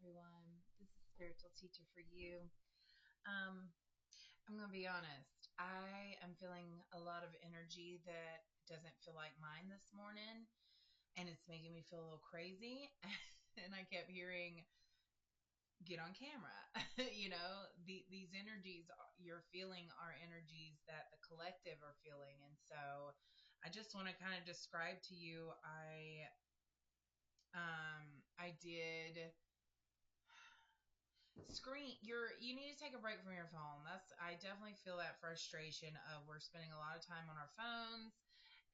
everyone. This is Spiritual Teacher for You. Um, I'm going to be honest. I am feeling a lot of energy that doesn't feel like mine this morning, and it's making me feel a little crazy. And I kept hearing, get on camera. These energies you're feeling are energies that the collective are feeling. And so I just want to kind of describe to you, I did screen you need to take a break from your phone. That's I definitely feel that frustration of we're spending a lot of time on our phones,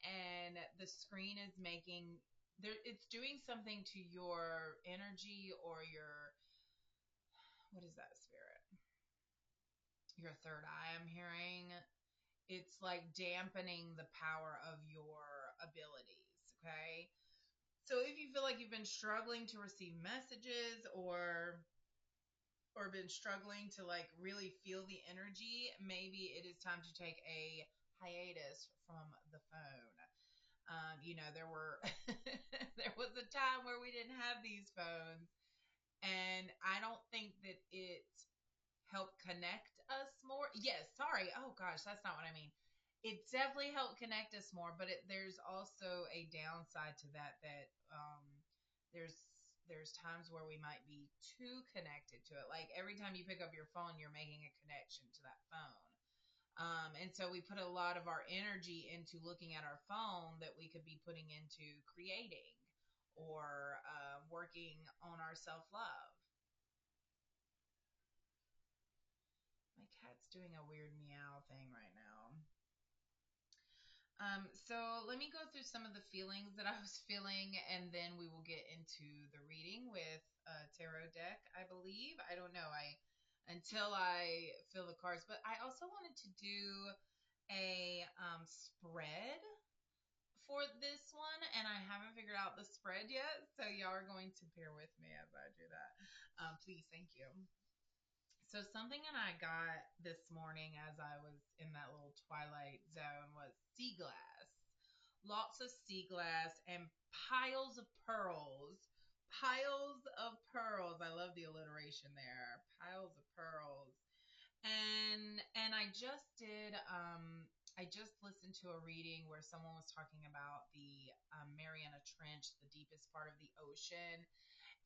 and the screen is making there it's doing something to your energy or your, what is that, spirit, your third eye. I'm hearing it's like dampening the power of your abilities. Okay, so if you feel like you've been struggling to receive messages, or been struggling to like really feel the energy, maybe it is time to take a hiatus from the phone. There were there was a time where we didn't have these phones, and I don't think that it helped connect us more. Yes, sorry. Oh gosh, that's not what I mean. It definitely helped connect us more, but there's also a downside to that. There's times where we might be too connected to it. Like every time you pick up your phone, you're making a connection to that phone. And so we put a lot of our energy into looking at our phone that we could be putting into creating or working on our self love. My cat's doing a weird meow thing right now. So let me go through some of the feelings that I was feeling, and then we will get into the reading with a tarot deck, I believe. I don't know. I until I feel the cards, but I also wanted to do a spread for this one, and I haven't figured out the spread yet. So y'all are going to bear with me as I do that. Please, thank you. So something that I got this morning as I was in that little twilight zone was sea glass. Lots of sea glass and piles of pearls. Piles of pearls. I love the alliteration there. Piles of pearls. And I just listened to a reading where someone was talking about the Mariana Trench, the deepest part of the ocean,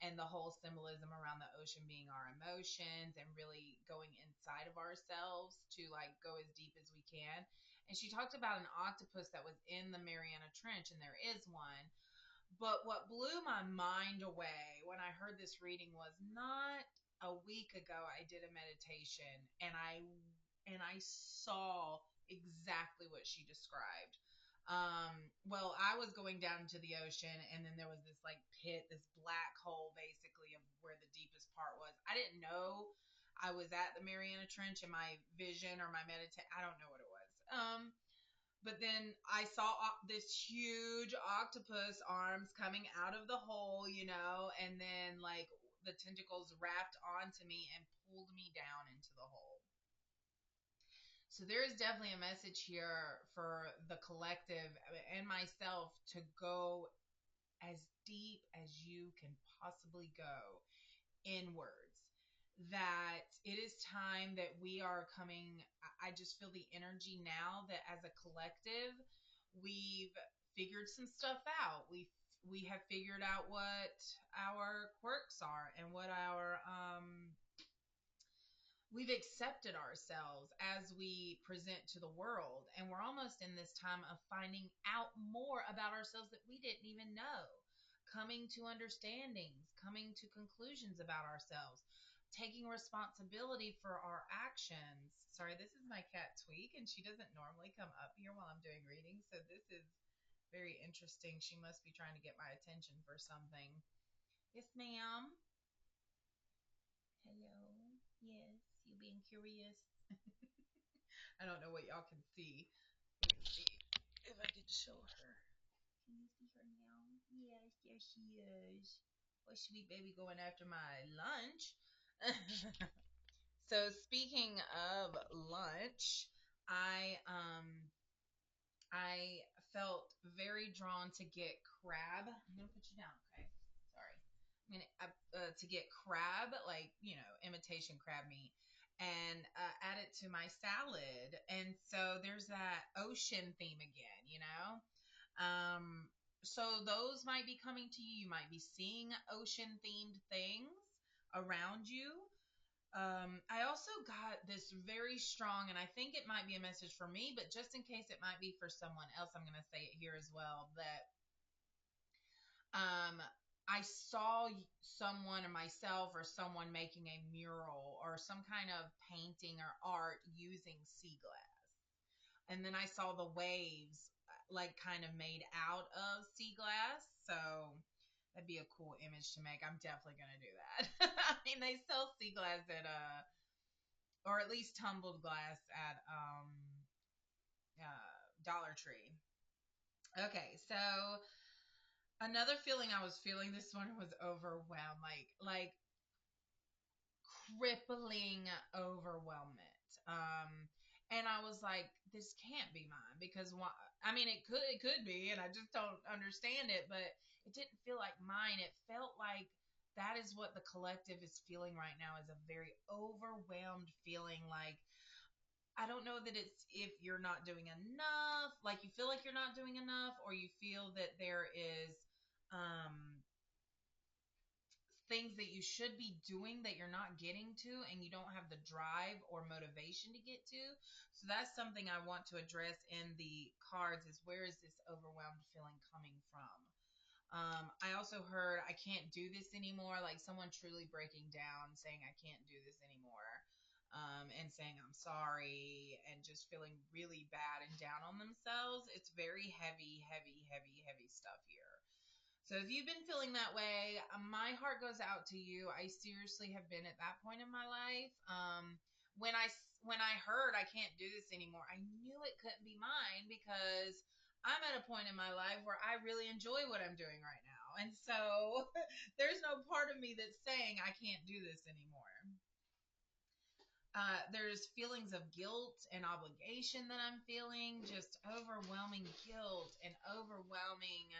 and the whole symbolism around the ocean being our emotions and really going inside of ourselves to like go as deep as we can. And she talked about an octopus that was in the Mariana Trench, and there is one. But what blew my mind away when I heard this reading was not a week ago I did a meditation, and I saw exactly what she described. Well, I was going down into the ocean, and then there was this like pit, this black hole basically of where the deepest part was. I didn't know I was at the Mariana Trench in my vision or my meditation. I don't know what it was. But then I saw this huge octopus arms coming out of the hole, and then like the tentacles wrapped onto me and pulled me down into the hole. So there is definitely a message here for the collective and myself to go as deep as you can possibly go inwards. That it is time that we are coming. I just feel the energy now that as a collective, we've figured some stuff out. We have figured out what our quirks are and what our we've accepted ourselves as we present to the world, and we're almost in this time of finding out more about ourselves that we didn't even know, coming to understandings, coming to conclusions about ourselves, taking responsibility for our actions. Sorry, this is my cat Tweak, and she doesn't normally come up here while I'm doing readings, so this is very interesting. She must be trying to get my attention for something. Yes, ma'am. Hello. Yes, you being curious. I don't know what y'all can see. Let me see if I can show her. Can you see her now? Yes, there she is. Oh, sweet baby going after my lunch. So speaking of lunch, I felt very drawn to get crab. I'm gonna put you down, okay? Sorry. I'm gonna to get crab, like, imitation crab meat, and add it to my salad. And so there's that ocean theme again. So those might be coming to you. You might be seeing ocean themed things around you. I also got this very strong, and I think it might be a message for me, but just in case it might be for someone else, I'm going to say it here as well, that um, I saw someone or myself or someone making a mural or some kind of painting or art using sea glass. And then I saw the waves like kind of made out of sea glass. So that'd be a cool image to make. I'm definitely going to do that. I mean, they sell sea glass at or at least tumbled glass at Dollar Tree. Okay, so another feeling I was feeling this morning was overwhelmed, like crippling overwhelmment. And I was like, this can't be mine because why? I mean, it could be, and I just don't understand it, but it didn't feel like mine. It felt like that is what the collective is feeling right now, is a very overwhelmed feeling. Like, I don't know that it's if you're not doing enough, like you feel like you're not doing enough, or you feel that there is um things that you should be doing that you're not getting to, and you don't have the drive or motivation to get to. So that's something I want to address in the cards, is where is this overwhelmed feeling coming from? I also heard I can't do this anymore, like someone truly breaking down, saying I can't do this anymore, and saying I'm sorry, and just feeling really bad and down on themselves. It's very heavy, heavy, heavy, heavy stuff here. So if you've been feeling that way, my heart goes out to you. I seriously have been at that point in my life. When I heard I can't do this anymore, I knew it couldn't be mine, because I'm at a point in my life where I really enjoy what I'm doing right now. And so there's no part of me that's saying I can't do this anymore. There's feelings of guilt and obligation that I'm feeling, just overwhelming guilt and overwhelming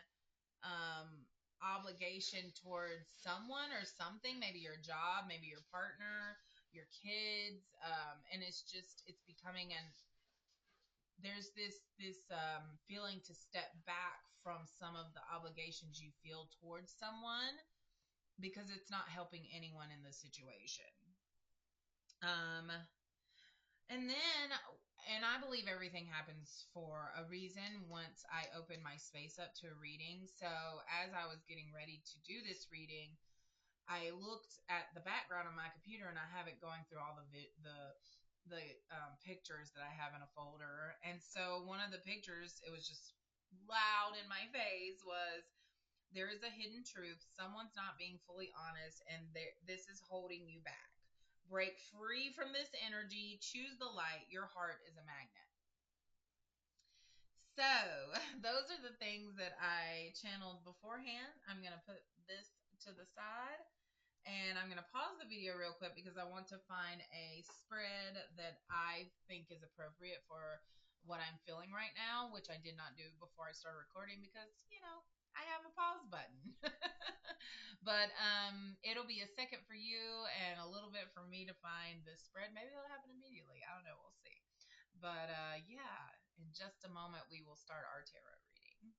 um, obligation towards someone or something, maybe your job, maybe your partner, your kids, and it's becoming there's this feeling to step back from some of the obligations you feel towards someone, because it's not helping anyone in the situation. Um, And then, and I believe everything happens for a reason once I open my space up to a reading. So, as I was getting ready to do this reading, I looked at the background on my computer, and I have it going through all the pictures that I have in a folder. And so, one of the pictures, it was just loud in my face, was there is a hidden truth. Someone's not being fully honest, and this is holding you back. Break free from this energy. Choose the light. Your heart is a magnet. So, those are the things that I channeled beforehand. I'm going to put this to the side, and I'm going to pause the video real quick because I want to find a spread that I think is appropriate for what I'm feeling right now, which I did not do before I started recording because, I have a pause button. But it'll be a second for you and a little bit for me to find the spread. Maybe it'll happen immediately. I don't know. We'll see. But yeah, in just a moment, we will start our tarot reading.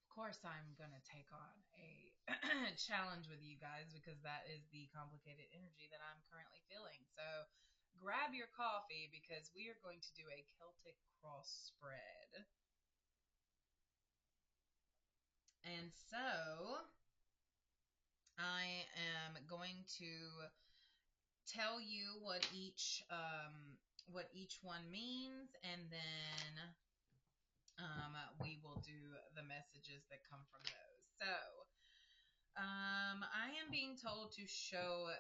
Of course, I'm going to take on a challenge with you guys, because that is the complicated energy that I'm currently feeling. So grab your coffee, because we are going to do a Celtic cross spread. And so I am going to tell you what each one means, and then we will do the messages that come from those. So I am being told to show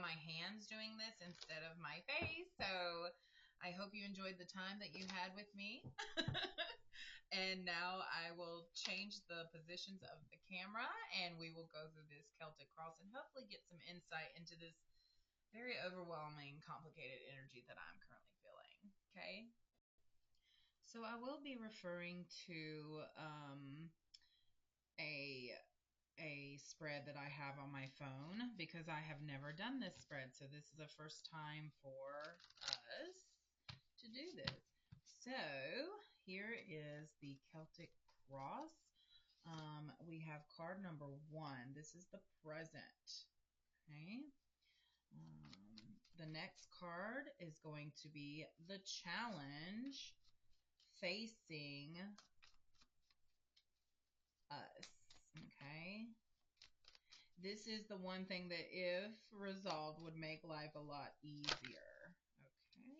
my hands doing this instead of my face. So I hope you enjoyed the time that you had with me. And now I will change the positions of the camera, and we will go through this Celtic cross and hopefully get some insight into this very overwhelming, complicated energy that I'm currently feeling. Okay. So I will be referring to a spread that I have on my phone because I have never done this spread. So this is the first time for us to do this. So here is the Celtic Cross. We have card number 1. This is the present. Okay. The next card is going to be the challenge facing us. Okay. This is the one thing that, if resolved, would make life a lot easier. Okay.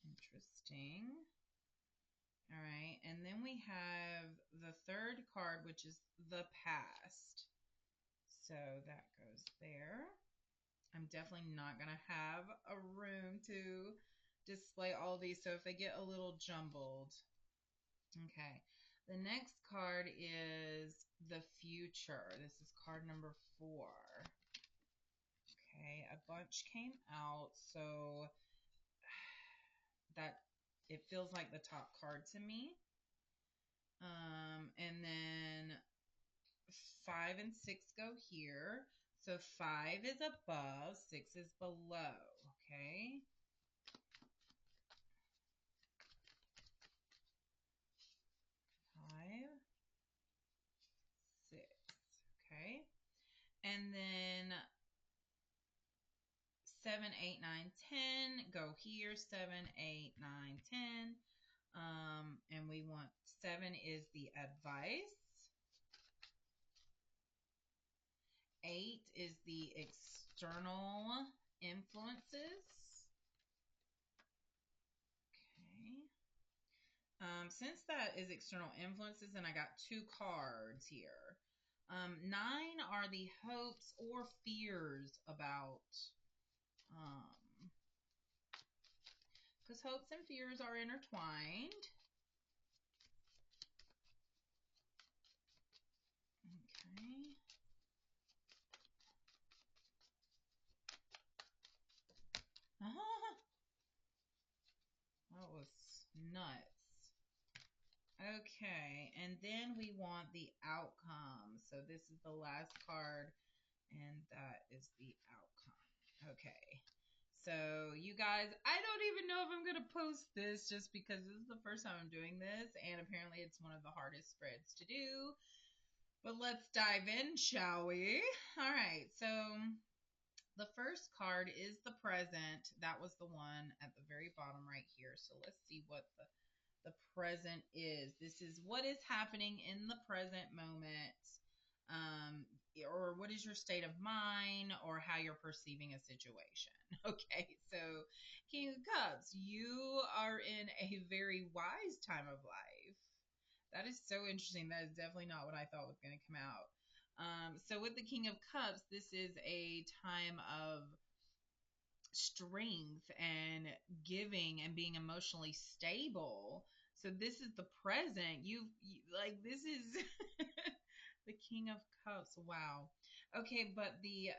Interesting. All right. And then we have the third card, which is the past. So that goes there. I'm definitely not going to have a room to display all these, so if they get a little jumbled. Okay. The next card is the future. This is card number 4. Okay, a bunch came out, so that it feels like the top card to me. And then 5 and 6 go here. So 5 is above, 6 is below. Okay. 5, 6. Okay. And then 7, 8, 9, 10 go here. 7, 8, 9, 10. And we want 7 is the advice. 8 is the external influences. Okay. Since that is external influences, and I got 2 cards here. 9 are the hopes or fears about, because hopes and fears are intertwined. Okay. That was nuts. Okay, and then we want the outcome. So this is the last card, and that is the outcome. Okay. So you guys, I don't even know if I'm going to post this just because this is the first time I'm doing this, and apparently it's one of the hardest spreads to do. But let's dive in, shall we? All right, so the first card is the present. That was the one at the very bottom right here. So let's see what the present is. This is what is happening in the present moment, or what is your state of mind, or how you're perceiving a situation. Okay, so King of Cups, you are in a very wise time of life. That is so interesting. That is definitely not what I thought was going to come out. So with the King of Cups, this is a time of strength and giving and being emotionally stable. So this is the present. Like, this is the King of Cups. Wow. Okay, but the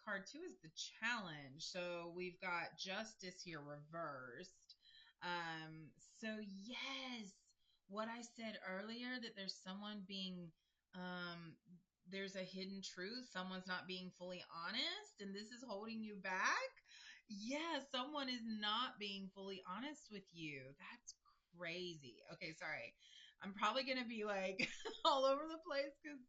card 2 is the challenge. So we've got justice here reversed. So yes, what I said earlier, that there's someone being there's a hidden truth. Someone's not being fully honest, and this is holding you back. Yeah, someone is not being fully honest with you. That's crazy. Okay, sorry. I'm probably going to be like all over the place because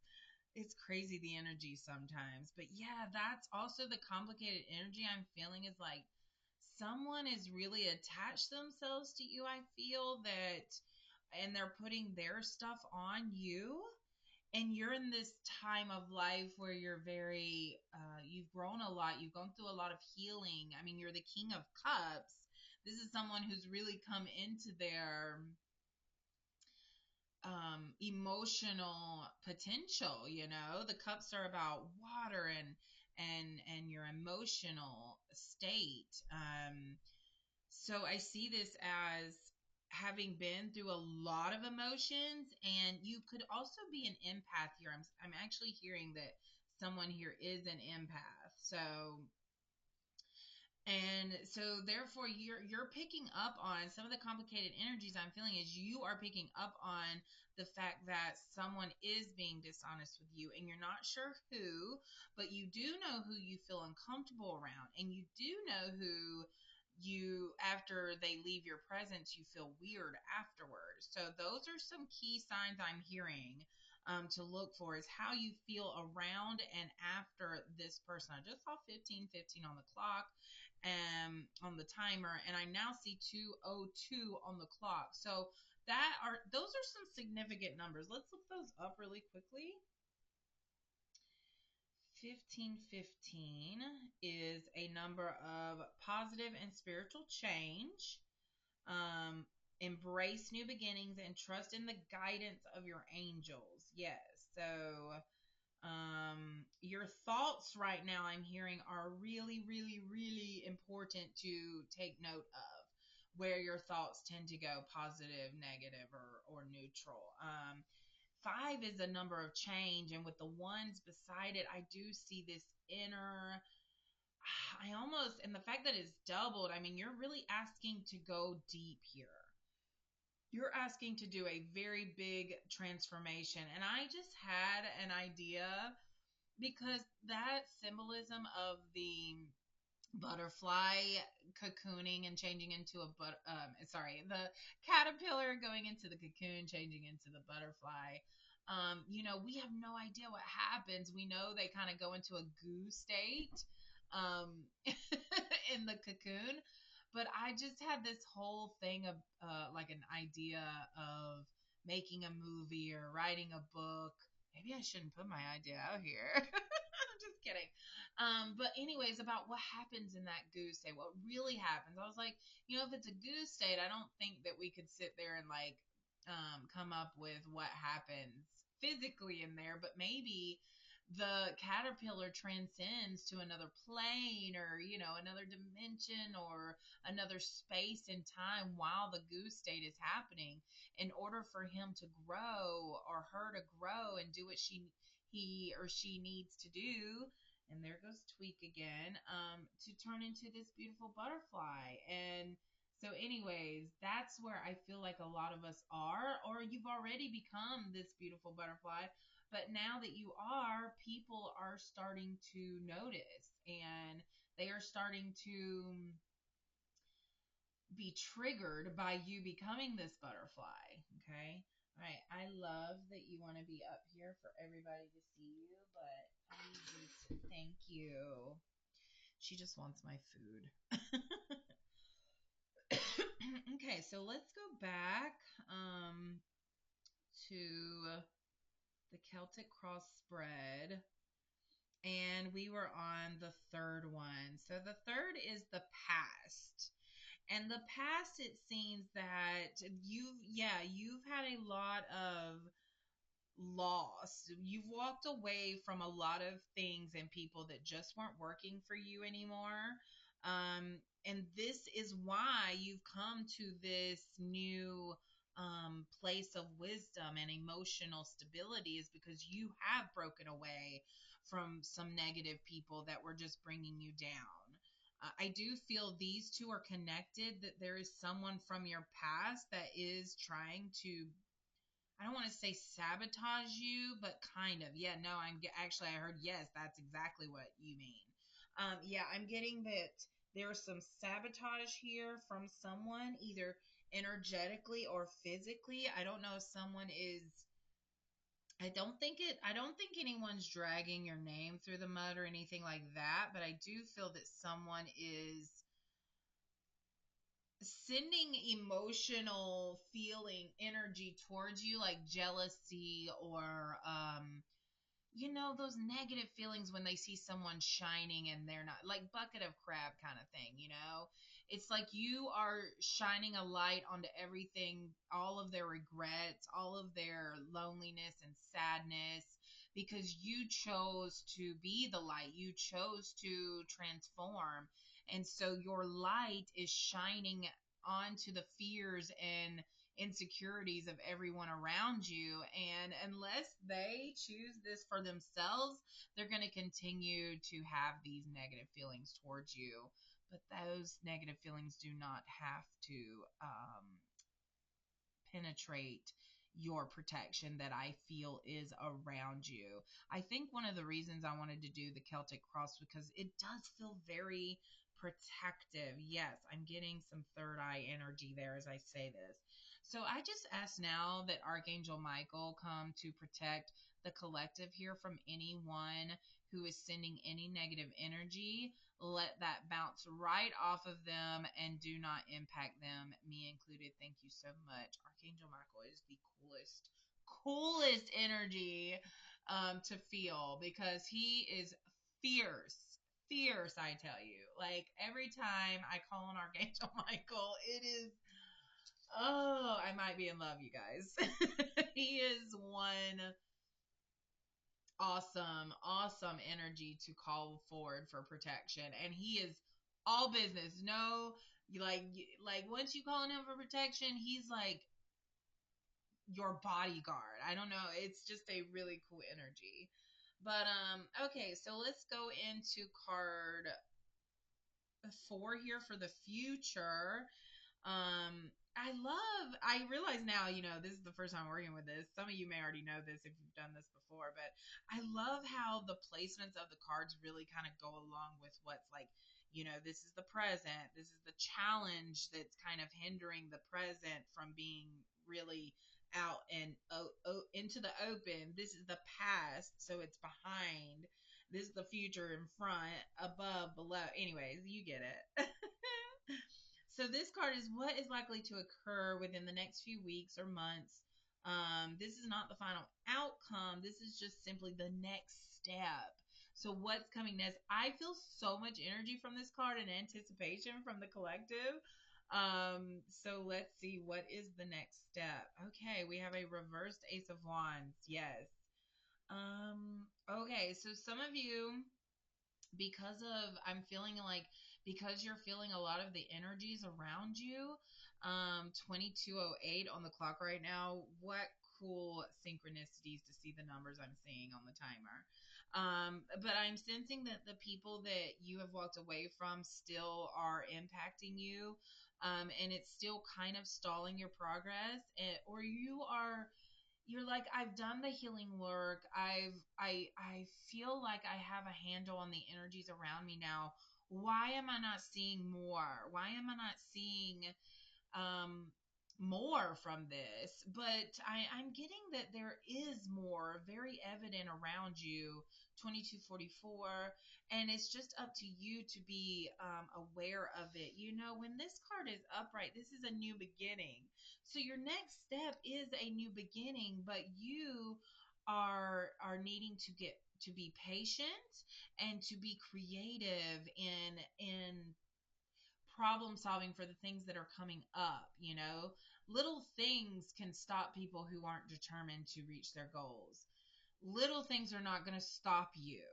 it's crazy, the energy sometimes. But yeah, that's also the complicated energy I'm feeling, is like someone is really attached themselves to you, I feel that, and they're putting their stuff on you. And you're in this time of life where you're very, you've grown a lot. You've gone through a lot of healing. I mean, you're the King of Cups. This is someone who's really come into their emotional potential. You know, the cups are about water and your emotional state. So I see this as having been through a lot of emotions, and you could also be an empath here. I'm actually hearing that someone here is an empath. So And so therefore you're picking up on some of the complicated energies I'm feeling is you are picking up on the fact that someone is being dishonest with you and you're not sure who, but you do know who you feel uncomfortable around, and you do know who you, after they leave your presence, you feel weird afterwards. So those are some key signs I'm hearing to look for, is how you feel around and after this person. I just saw 15:15 on the clock, on the timer, and I now see 2:02 on the clock. So those are some significant numbers. Let's look those up really quickly. 15:15 is a number of positive and spiritual change. Embrace new beginnings and trust in the guidance of your angels. Yes. So your thoughts right now, I'm hearing, are really, really, really important to take note of, where your thoughts tend to go, positive, negative, or neutral. 5 is a number of change, and with the ones beside it, I do see this inner. I almost, and the fact that it's doubled, I mean, you're really asking to go deep here. You're asking to do a very big transformation. And I just had an idea, because that symbolism of the butterfly cocooning and changing into the caterpillar going into the cocoon, changing into the butterfly. We have no idea what happens. We know they kind of go into a goo state in the cocoon. But I just had this whole thing of like an idea of making a movie or writing a book. Maybe I shouldn't put my idea out here. I'm just kidding. But anyways, about what happens in that goo state, what really happens. I was like, if it's a goo state, I don't think that we could sit there and like come up with what happens physically in there, but maybe the caterpillar transcends to another plane, or another dimension, or another space and time while the goose state is happening, in order for him to grow, or her to grow and do what he or she needs to do. And there goes Tweak again, to turn into this beautiful butterfly. And so anyways, that's where I feel like a lot of us are, or you've already become this beautiful butterfly. But now that you are, people are starting to notice, and they are starting to be triggered by you becoming this butterfly. Okay. All right. I love that you want to be up here for everybody to see you, but I need you to thank you. She just wants my food. Okay, so let's go back to the Celtic cross spread. And we were on the third one. So the third is the past. And the past, it seems that you've had a lot of loss. You've walked away from a lot of things and people that just weren't working for you anymore. And this is why you've come to this new place of wisdom and emotional stability, is because you have broken away from some negative people that were just bringing you down. I do feel these two are connected, that there is someone from your past that is trying to, I don't want to say sabotage you, but kind of. Yeah, no, actually, I heard, yes, that's exactly what you mean. Yeah, I'm getting that there's some sabotage here from someone, either energetically or physically. I don't know if someone is, I don't think anyone's dragging your name through the mud or anything like that, but I do feel that someone is sending emotional feeling energy towards you, like jealousy, or those negative feelings when they see someone shining and they're not, like bucket of crab kind of thing. It's like you are shining a light onto everything, all of their regrets, all of their loneliness and sadness, because you chose to be the light, you chose to transform. And so your light is shining onto the fears and insecurities of everyone around you. And unless they choose this for themselves, they're going to continue to have these negative feelings towards you. but those negative feelings do not have to penetrate your protection that I feel is around you. I think one of the reasons I wanted to do the Celtic cross because it does feel very protective. Yes, I'm getting some third eye energy there as I say this. So I just ask now that Archangel Michael come to protect the collective here from anyone who is sending any negative energy. Let that bounce right off of them and do not impact them, me included. Thank you so much. Archangel Michael is the coolest energy to feel because he is fierce. Fierce, I tell you. Like every time I call on Archangel Michael, it is, oh, I might be in love, you guys. He is one awesome energy to call forward for protection, and he is all business. No, like once you call on him for protection, he's like your bodyguard. I don't know, it's just a really cool energy. But okay, so let's go into card 4 here for the future. I realize now, this is the first time working with this. Some of you may already know this if you've done this before, but I love how the placements of the cards really kind of go along with what's like, this is the present, this is the challenge that's kind of hindering the present from being really out and into the open. This is the past, so it's behind. This is the future in front, above, below. Anyways, you get it. So this card is what is likely to occur within the next few weeks or months. This is not the final outcome. This is just simply the next step. So what's coming next? I feel so much energy from this card and anticipation from the collective. So let's see, what is the next step? Okay, we have a reversed Ace of Wands. Yes. Okay, so some of you, I'm feeling like, because you're feeling a lot of the energies around you, 22:08 on the clock right now. What cool synchronicities to see the numbers I'm seeing on the timer. But I'm sensing that the people that you have walked away from still are impacting you, and it's still kind of stalling your progress, or you're like, I've done the healing work. I feel like I have a handle on the energies around me now. Why am I not seeing more? Why am I not seeing um more from this? But I'm getting that there is more very evident around you, 2244, and it's just up to you to be aware of it. When this card is upright, this is a new beginning. So your next step is a new beginning, but you are needing to be patient and to be creative in problem solving for the things that are coming up. Little things can stop people who aren't determined to reach their goals. Little things are not going to stop you.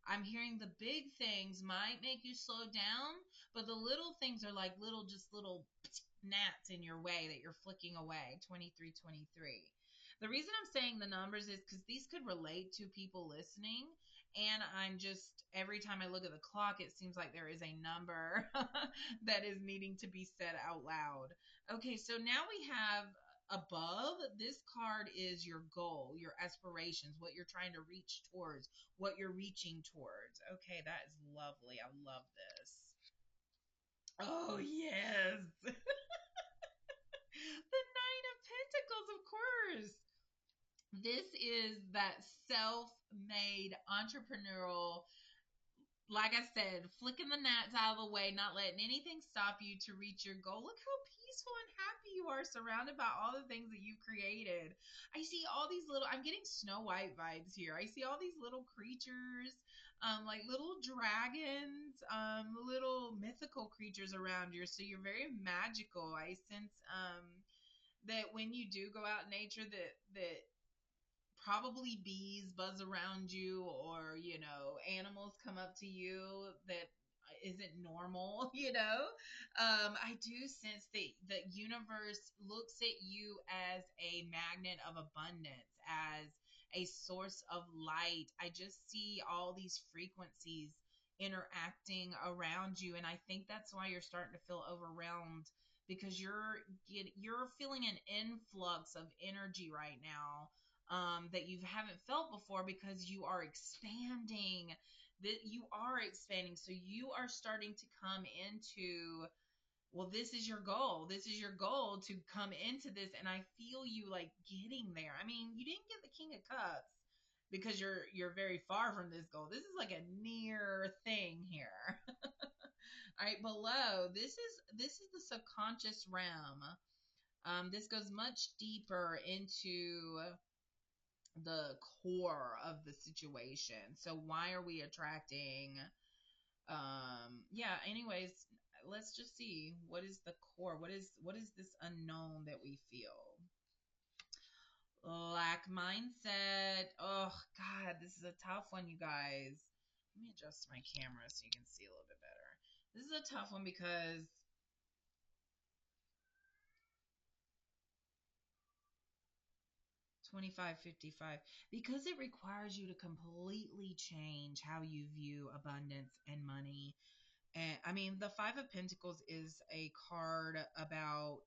I'm hearing the big things might make you slow down, but the little things are like little gnats in your way that you're flicking away. 2323. The reason I'm saying the numbers is because these could relate to people listening. And I'm just, every time I look at the clock, it seems like there is a number that is needing to be said out loud. Okay, so now we have above, this card is your goal, your aspirations, what you're trying to reach towards, what you're reaching towards. Okay, that is lovely. I love this. Oh, yes. The Nine of Pentacles, of course. This is that self-made entrepreneurial, like I said, flicking the gnats out of the way, not letting anything stop you to reach your goal. Look how peaceful and happy you are, surrounded by all the things that you've created. I see all these I'm getting Snow White vibes here. I see all these little creatures, like little dragons, little mythical creatures around you. So you're very magical. I sense that when you do go out in nature, that probably bees buzz around you, or animals come up to you that isn't normal. I do sense that the universe looks at you as a magnet of abundance, as a source of light. I just see all these frequencies interacting around you. And I think that's why you're starting to feel overwhelmed, because you're feeling an influx of energy right now, that you haven't felt before, because you are expanding. That you are expanding, so you are starting to come into, well, this is your goal. This is your goal, to come into this, and I feel you like getting there. I mean, you didn't get the King of Cups because you're very far from this goal. This is like a near thing here. All right, below, this is the subconscious realm. This goes much deeper into the core of the situation. So why are we attracting, yeah, anyways, let's just see, what is the core? What is this unknown that we feel? Lack mindset. Oh God, this is a tough one, you guys. Let me adjust my camera so you can see a little bit better. This is a tough one because 2555, because it requires you to completely change how you view abundance and money. And I mean, the Five of Pentacles is a card about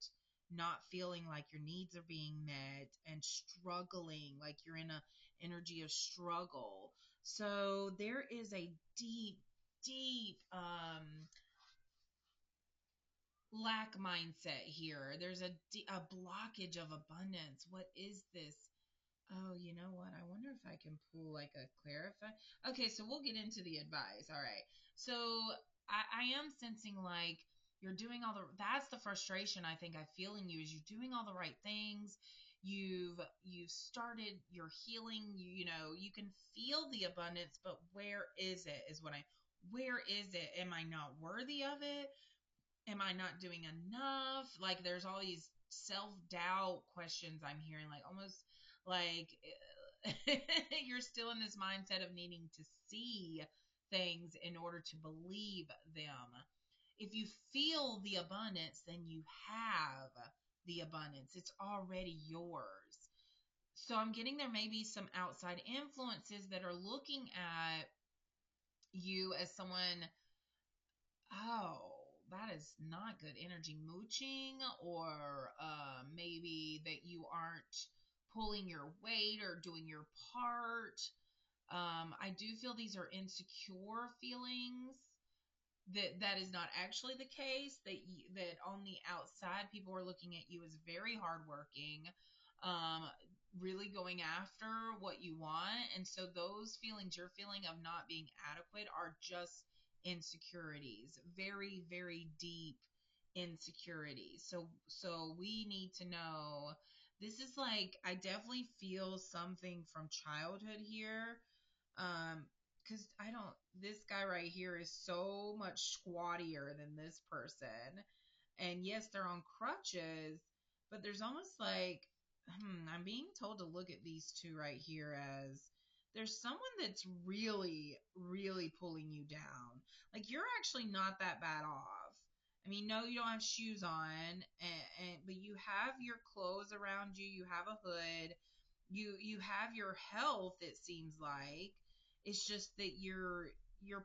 not feeling like your needs are being met and struggling, like you're in a energy of struggle. So there is a deep, deep lack mindset here. There's a blockage of abundance. What is this? Oh, you know what? I wonder if I can pull like a clarify. Okay, so we'll get into the advice. All right. So I am sensing like you're doing all the, that's the frustration I think I feel in you, is you're doing all the right things. You've started your healing. You know, you can feel the abundance, but where is it? Where is it? Am I not worthy of it? Am I not doing enough? Like there's all these self-doubt questions I'm hearing, like almost like you're still in this mindset of needing to see things in order to believe them. If you feel the abundance, then you have the abundance. It's already yours. So I'm getting there may be some outside influences that are looking at you as someone, oh, that is not good energy, mooching, or maybe that you aren't pulling your weight or doing your part. I do feel these are insecure feelings. That is not actually the case. That on the outside, people are looking at you as very hardworking, um, really going after what you want, and so those feelings you're feeling of not being adequate are just insecurities, very very deep insecurities. So we need to know. This is like, I definitely feel something from childhood here. Because I don't, this guy right here is so much squattier than this person. And yes, they're on crutches, but there's almost like, I'm being told to look at these two right here as there's someone that's really, really pulling you down. Like you're actually not that bad off. I mean, no, you don't have shoes on, but you have your clothes around you. You have a hood. You have your health. It seems like it's just that you're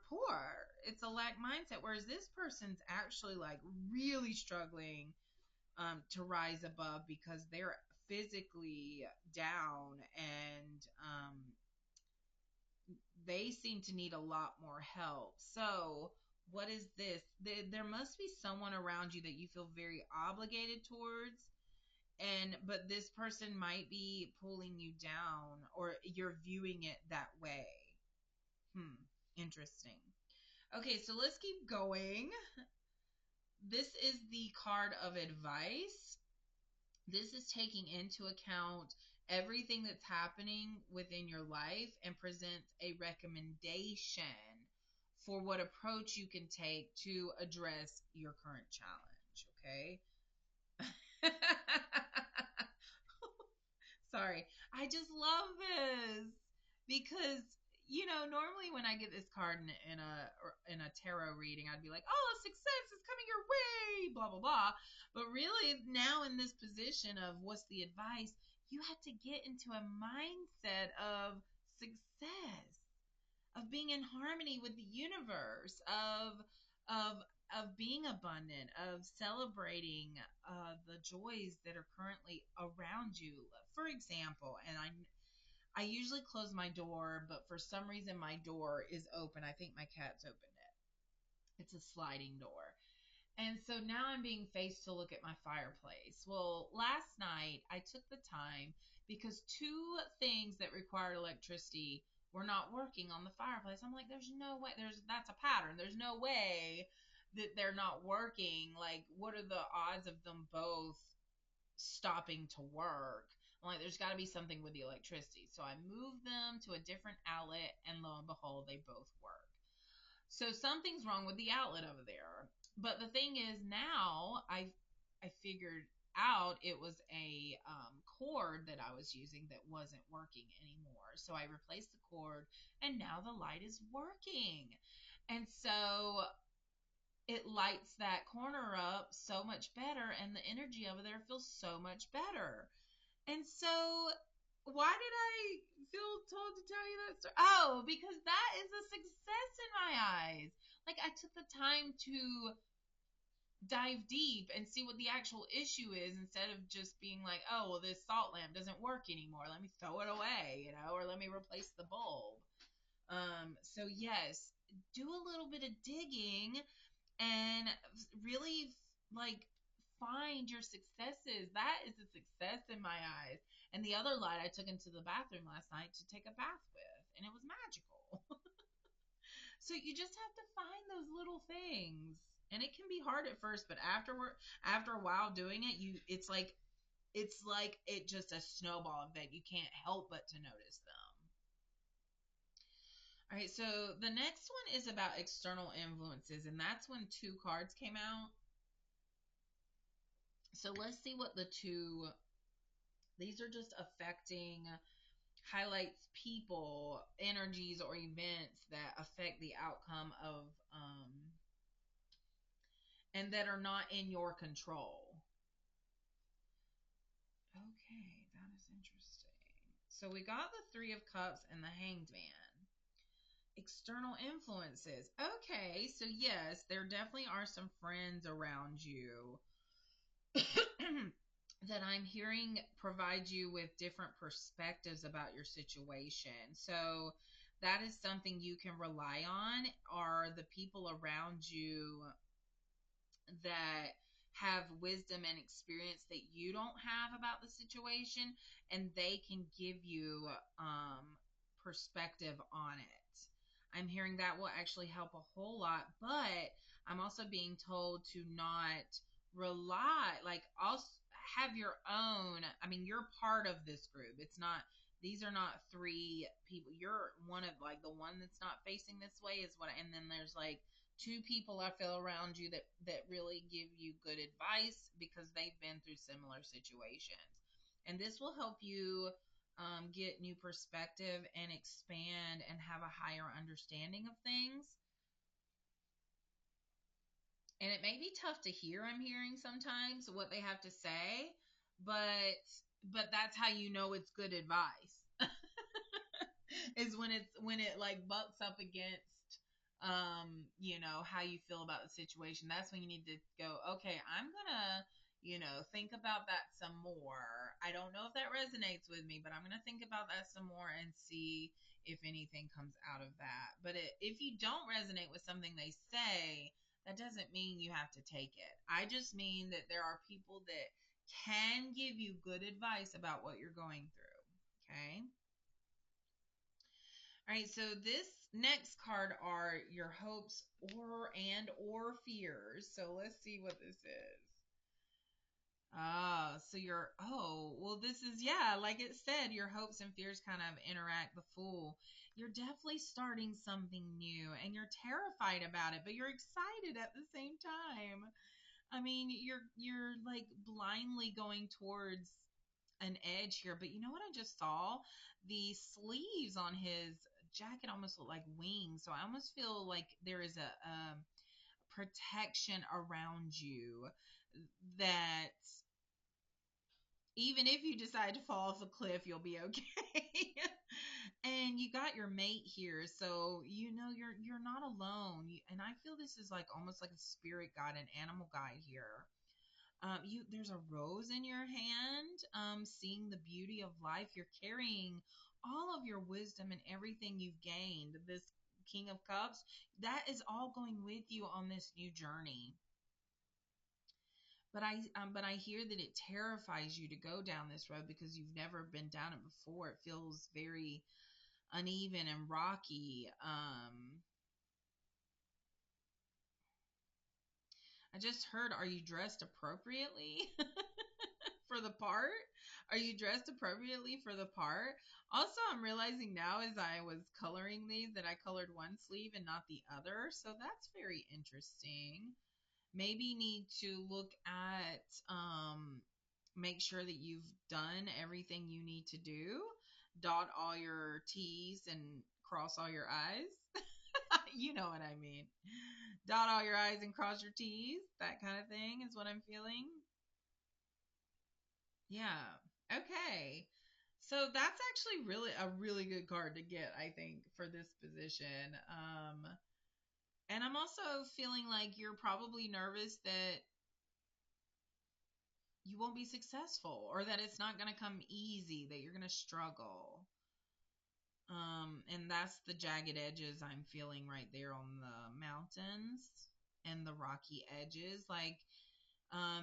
poor. It's a lack mindset. Whereas this person's actually like really struggling to rise above because they're physically down, and they seem to need a lot more help. So what is this? There must be someone around you that you feel very obligated towards, and but this person might be pulling you down, or you're viewing it that way. Interesting. Okay, so let's keep going. This is the card of advice. This is taking into account everything that's happening within your life and presents a recommendation for what approach you can take to address your current challenge. Okay. Sorry. I just love this because, normally when I get this card in a tarot reading, I'd be like, "Oh, success is coming your way," blah blah blah. But really, now in this position of what's the advice, you have to get into a mindset of success, of being in harmony with the universe, of being abundant, of celebrating the joys that are currently around you. For example, and I usually close my door, but for some reason my door is open. I think my cat's opened it. It's a sliding door. And so now I'm being faced to look at my fireplace. Well, last night I took the time because two things that required electricity were not working on the fireplace. I'm like, there's no way. That's a pattern. There's no way that they're not working. Like, what are the odds of them both stopping to work? I'm like, there's got to be something with the electricity. So I moved them to a different outlet, and lo and behold, they both work. So something's wrong with the outlet over there. But the thing is, now I figured out it was a cord that I was using that wasn't working anymore. So I replaced the cord, and now the light is working. And so it lights that corner up so much better, and the energy over there feels so much better. And so, why did I feel told to tell you that story? Oh, because that is a success in my eyes. Like, I took the time to dive deep and see what the actual issue is, instead of just being like, oh, well, this salt lamp doesn't work anymore. Let me throw it away, or let me replace the bulb. So yes, do a little bit of digging and really, like, find your successes. That is a success in my eyes. And the other light I took into the bathroom last night to take a bath with, and it was magical. So you just have to find those little things. And it can be hard at first, but after a while doing it, it's like it just a snowball effect. You can't help but to notice them. All right, so the next one is about external influences, and that's when two cards came out. So let's see what these are just affecting, highlights people, energies, or events that affect the outcome of, and that are not in your control. Okay, that is interesting. So we got the Three of Cups and the Hanged Man. External influences. Okay, so yes, there definitely are some friends around you that I'm hearing provide you with different perspectives about your situation. So that is something you can rely on, are the people around you that have wisdom and experience that you don't have about the situation, and they can give you perspective on it. I'm hearing that will actually help a whole lot, but I'm also being told to not rely, like, also have your own. I mean, you're part of this group. It's not, these are not three people. You're one of, like, the one that's not facing this way is what, and then there's like two people I feel around you that really give you good advice because they've been through similar situations. And this will help you get new perspective and expand and have a higher understanding of things. And it may be tough to hear, I'm hearing sometimes what they have to say, but that's how you know it's good advice. Is when it like bucks up against how you feel about the situation. That's when you need to go, okay, I'm gonna think about that some more. I don't know if that resonates with me, but I'm gonna think about that some more and see if anything comes out of that. But if you don't resonate with something they say, that doesn't mean you have to take it. I just mean that there are people that can give you good advice about what you're going through. Okay. All right, so this next card are your hopes or fears. So let's see what this is. This is, yeah, like it said, your hopes and fears kind of interact the Fool. You're definitely starting something new and you're terrified about it, but you're excited at the same time. I mean, you're like blindly going towards an edge here, but you know what I just saw? The sleeves on his jacket almost look like wings, so I almost feel like there is a protection around you, that even if you decide to fall off a cliff, you'll be okay. And you got your mate here, so you know you're not alone. And I feel this is like almost like a spirit guide, an animal guide here. You There's a rose in your hand. Seeing the beauty of life, you're carrying all of your wisdom and everything you've gained. This King of Cups, that is all going with you on this new journey. But I hear that it terrifies you to go down this road because you've never been down it before. It feels very uneven and rocky. I just heard, are you dressed appropriately for the part? Are you dressed appropriately for the part? Also, I'm realizing now as I was coloring these that I colored one sleeve and not the other. So that's very interesting. Maybe need to look at, make sure that you've done everything you need to do. Dot all your T's and cross all your I's. You know what I mean. Dot all your I's and cross your T's. That kind of thing is what I'm feeling. Yeah. Okay. So that's actually really a really good card to get, I think, for this position. And I'm also feeling like you're probably nervous that you won't be successful or that it's not going to come easy, that you're going to struggle. And that's the jagged edges I'm feeling right there on the mountains and the rocky edges. Like,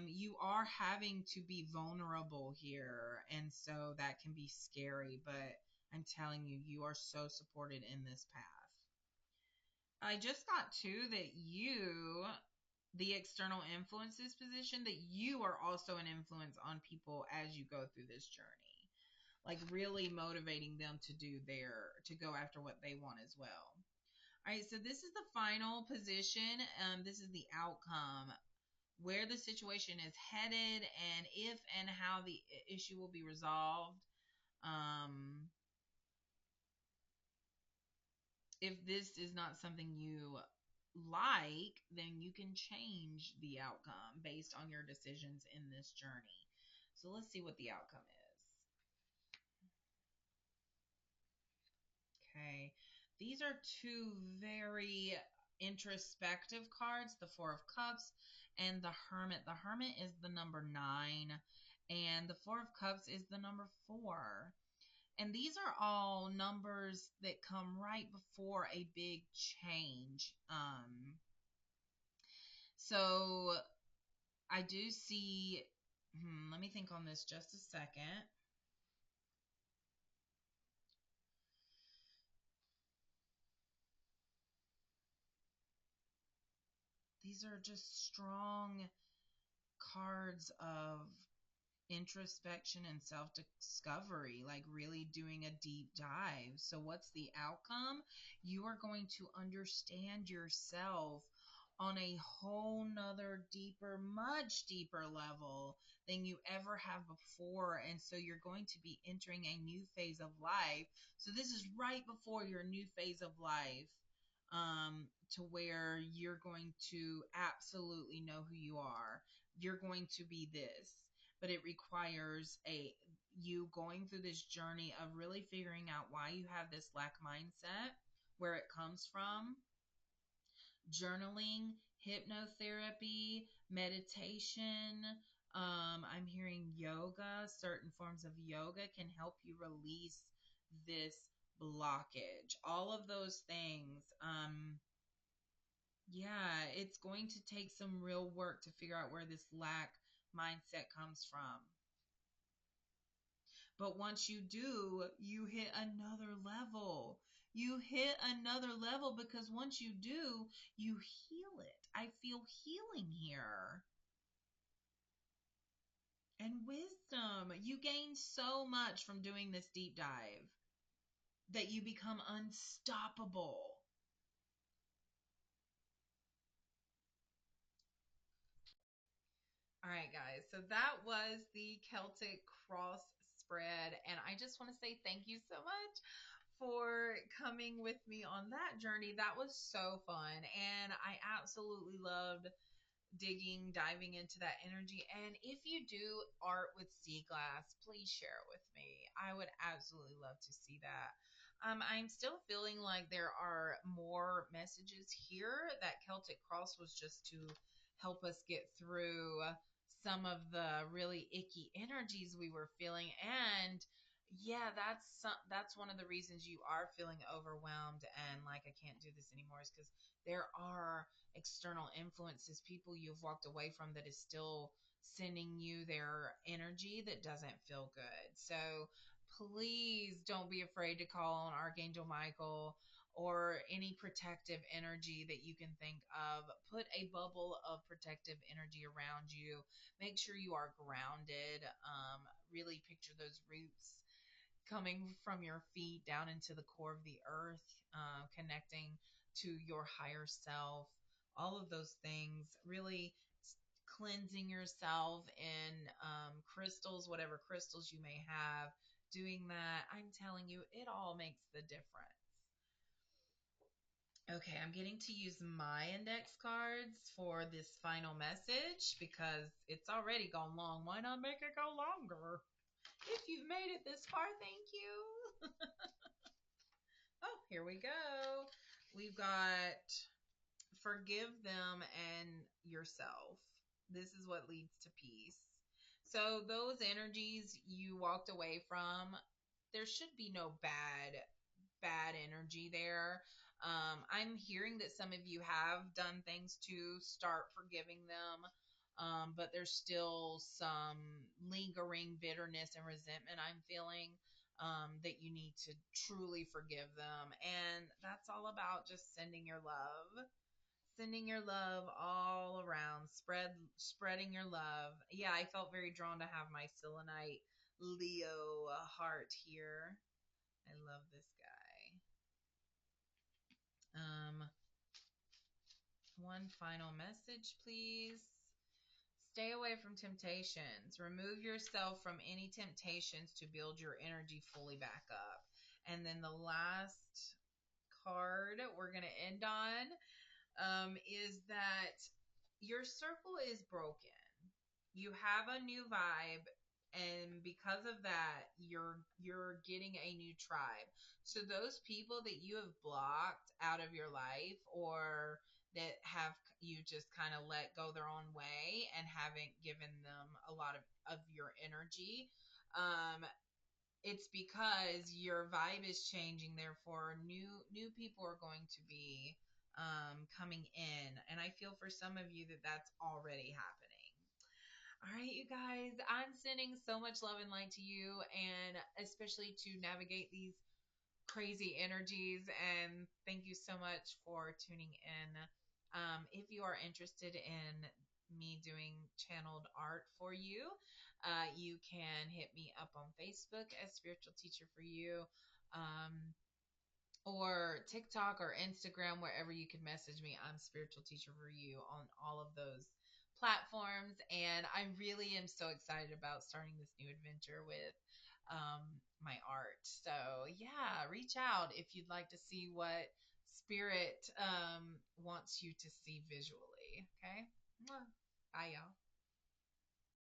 you are having to be vulnerable here. And so that can be scary, but I'm telling you, you are so supported in this path. I just got too that you, the external influences position, that you are also an influence on people as you go through this journey, like really motivating them to go after what they want as well. All right, so this is the final position. This is the outcome, where the situation is headed, and if and how the issue will be resolved. Um, if this is not something you like, then you can change the outcome based on your decisions in this journey. So let's see what the outcome is. Okay. These are two very introspective cards, the Four of Cups and the Hermit. The Hermit is the number 9, and the Four of Cups is the number 4. And these are all numbers that come right before a big change. So I do see, let me think on this just a second. These are just strong cards of introspection and self discovery, like really doing a deep dive. So, what's the outcome? You are going to understand yourself on a whole nother deeper, much deeper level than you ever have before. And so you're going to be entering a new phase of life. So this is right before your new phase of life, to where you're going to absolutely know who you are. You're going to be this, but it requires a you going through this journey of really figuring out why you have this lack mindset, where it comes from, journaling, hypnotherapy, meditation. I'm hearing yoga. Certain forms of yoga can help you release this blockage. All of those things. Yeah, it's going to take some real work to figure out where this lack mindset comes from. But once you do, you hit another level. You hit another level because once you do, you heal it. I feel healing here. And wisdom. You gain so much from doing this deep dive that you become unstoppable. All right, guys. So that was the Celtic cross spread. And I just want to say thank you so much for coming with me on that journey. That was so fun. And I absolutely loved diving into that energy. And if you do art with sea glass, please share it with me. I would absolutely love to see that. I'm still feeling like there are more messages here. That Celtic cross was just to help us get through some of the really icky energies we were feeling. And yeah, that's one of the reasons you are feeling overwhelmed and like I can't do this anymore is because there are external influences, people you've walked away from that is still sending you their energy that doesn't feel good. So please don't be afraid to call on Archangel Michael or any protective energy that you can think of. Put a bubble of protective energy around you. Make sure you are grounded. Really picture those roots coming from your feet down into the core of the earth, connecting to your higher self. All of those things really cleansing yourself in crystals, whatever crystals you may have, doing that, I'm telling you, it all makes the difference. Okay, I'm getting to use my index cards for this final message because it's already gone long. Why not make it go longer? If you've made it this far, thank you. Oh, here we go. We've got forgive them and yourself. This is what leads to peace. So, those energies you walked away from, there should be no bad energy there. I'm hearing that some of you have done things to start forgiving them, but there's still some lingering bitterness and resentment I'm feeling, that you need to truly forgive them. And that's all about just sending your love all around, spreading your love. Yeah, I felt very drawn to have my selenite Leo heart here. I love this guy. One final message, please. Stay away from temptations. Remove yourself from any temptations to build your energy fully back up. And then the last card we're going to end on, is that your circle is broken. You have a new vibe, and because of that, you're getting a new tribe. So those people that you have blocked out of your life, or that have you just kind of let go their own way and haven't given them a lot of your energy, it's because your vibe is changing. Therefore, new people are going to be coming in, and I feel for some of you that that's already happening. All right, you guys, I'm sending so much love and light to you, and especially to navigate these crazy energies. And thank you so much for tuning in. If you are interested in me doing channeled art for you, you can hit me up on Facebook as Spiritual Teacher for You. Or TikTok or Instagram, wherever you can message me. I'm Spiritual Teacher for You on all of those platforms. And I really am so excited about starting this new adventure with my art. So, yeah, reach out if you'd like to see what Spirit wants you to see visually. Okay? Bye, y'all.